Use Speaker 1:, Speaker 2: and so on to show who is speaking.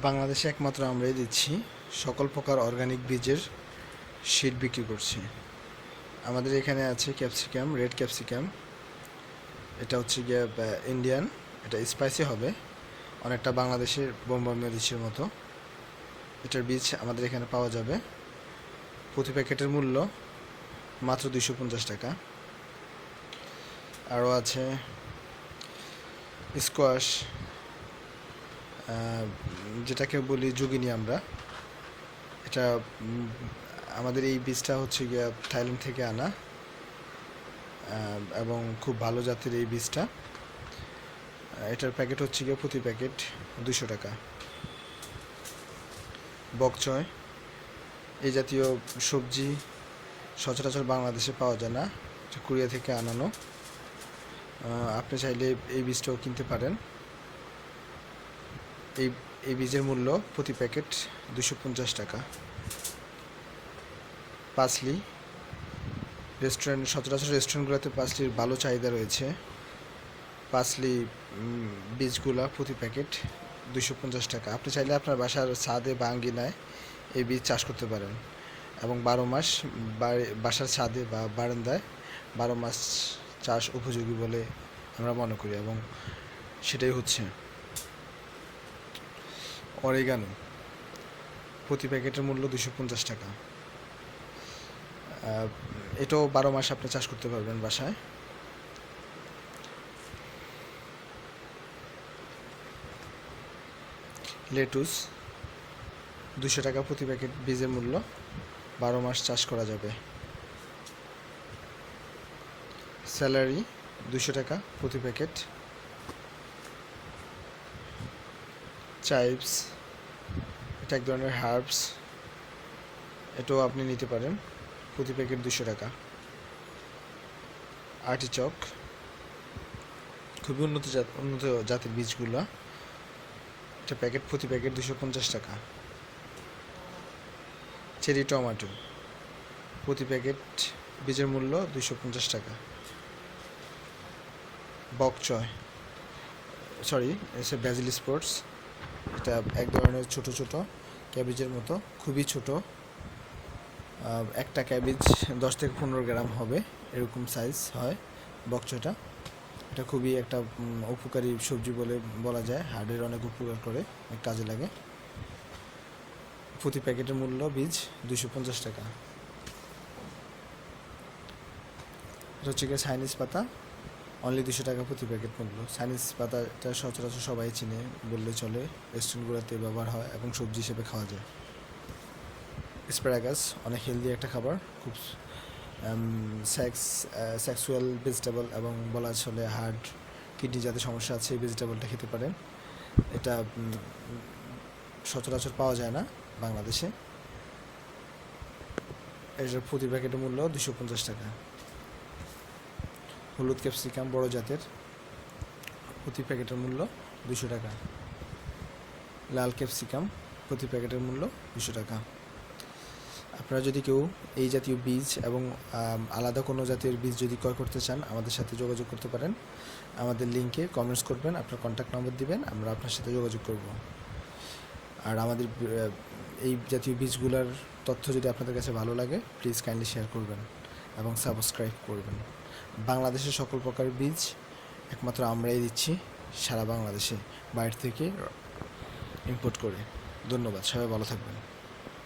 Speaker 1: বাংলাদেশে একমাত্র আমরাই দিচ্ছি সকল প্রকার অর্গানিক বীজের সিড বিক্রি করছি। আমাদের এখানে আছে ক্যাপসিকাম, রেড ক্যাপসিকাম। এটা হচ্ছে গিয়ে ইন্ডিয়ান, এটা স্পাইসি হবে, অনেকটা বাংলাদেশের বোম্বাই মরিচের মতো। এটার বীজ আমাদের এখানে পাওয়া যাবে। প্রতি প্যাকেটের মূল্য মাত্র 250 টাকা। আরও আছে স্কোয়াশ, যেটাকে বলি জুগিনি আমরা। এটা আমাদের এই বীজটা হচ্ছে গিয়ে থাইল্যান্ড থেকে আনা, এবং খুব ভালো জাতের এই বীজটা। এটার প্যাকেট হচ্ছে গিয়ে প্রতি প্যাকেট 200 টাকা। বকচয়, এই জাতীয় সবজি সচরাচর বাংলাদেশে পাওয়া যায় না, এটা কোরিয়া থেকে আনানো। আপনি চাইলে এই বীজটাও কিনতে পারেন। এই বীজের মূল্য প্রতি প্যাকেট 250 টাকা। পাসলি, সচরাচর রেস্টুরেন্টগুলোতে পাসলির ভালো চাহিদা রয়েছে। পাসলি বীজগুলা প্রতি প্যাকেট 250 টাকা। আপনি চাইলে আপনার বাসার ছাদে বা আঙ্গিনায় এই বীজ চাষ করতে পারেন, এবং 12 মাস বাসার ছাদে বা বারান্দায় 12 মাস চাষ উপযোগী বলে আমরা মনে করি, এবং সেটাই হচ্ছে। অরিগানো, প্রতি প্যাকেটের মূল্য 250 টাকা। এটাও 12 মাস আপনি চাষ করতে পারবেন বাসায়। লেটুস, 200 টাকা প্রতি প্যাকেট বীজের মূল্য, 12 মাস চাষ করা যাবে। স্যালারি, 200 টাকা প্রতি প্যাকেট। চাইভস, এটা এক ধরনের হার্বস, এটাও আপনি নিতে পারেন, প্রতি প্যাকেট 200 টাকা। আর্টিচক, খুবই উন্নত জাতের বীজগুলো, এটা প্যাকেট প্রতি প্যাকেট 250 টাকা। চেরি টমেটো, প্রতি প্যাকেট বীজের মূল্য 250 টাকা। বকচয়, এসে ব্যাজিল স্পোর্টস, এটা এক ধরনের ছোট ছোট ক্যাবেজের মতো, খুবই ছোট। একটা ক্যাবেজ 10 থেকে 15 গ্রাম হবে, এরকম সাইজ হয় বকচয়টা। এটা খুবই একটা উপকারী সবজি বলে বলা যায়, হার্টের অনেক উপকার করে, অনেক কাজে লাগে। প্রতি প্যাকেটের মূল্য বীজ 250 টাকা। এটা হচ্ছে গিয়ে চাইনিজ পাতা, অনলি 200 টাকা প্রতি প্যাকেট মূল্য। চাইনিজ পাতাটা সচরাচর সবাই চিনে বললে চলে, রেস্টুরেন্টগুলোতে ব্যবহার হয় এবং সবজি হিসেবে খাওয়া যায়। অ্যাসপারাগাস, অনেক হেলদি একটা খাবার, খুব সেক্সুয়াল ভেজিটেবল, এবং বলা চলে হার্ট কিডনি যাদের সমস্যা আছে এই ভেজিটেবলটা খেতে পারেন। এটা সচরাচর পাওয়া যায় না বাংলাদেশে। এটার প্রতি প্যাকেটের মূল্য 250 টাকা। হলুদ ক্যাপসিকাম, বড় জাতের, প্রতি প্যাকেটের মূল্য 200 টাকা। লাল ক্যাপসিকাম, প্রতি প্যাকেটের মূল্য 200 টাকা। আপনারা যদি কেউ এই জাতীয় বীজ এবং আলাদা কোনো জাতীয় বীজ যদি ক্রয় করতে চান, আমাদের সাথে যোগাযোগ করতে পারেন। আমাদের লিঙ্কে কমেন্টস করবেন, আপনার কন্ট্যাক্ট নম্বর দিবেন, আমরা আপনার সাথে যোগাযোগ করব। আর আমাদের এই জাতীয় বীজগুলোর তথ্য যদি আপনাদের কাছে ভালো লাগে, প্লিজ কাইন্ডলি শেয়ার করবেন এবং সাবস্ক্রাইব করবেন। বাংলাদেশের সকল প্রকার বীজ একমাত্র আমরাই দিচ্ছি সারা বাংলাদেশে, বাইরে থেকে ইম্পোর্ট করে। ধন্যবাদ, সবাই ভালো থাকবেন।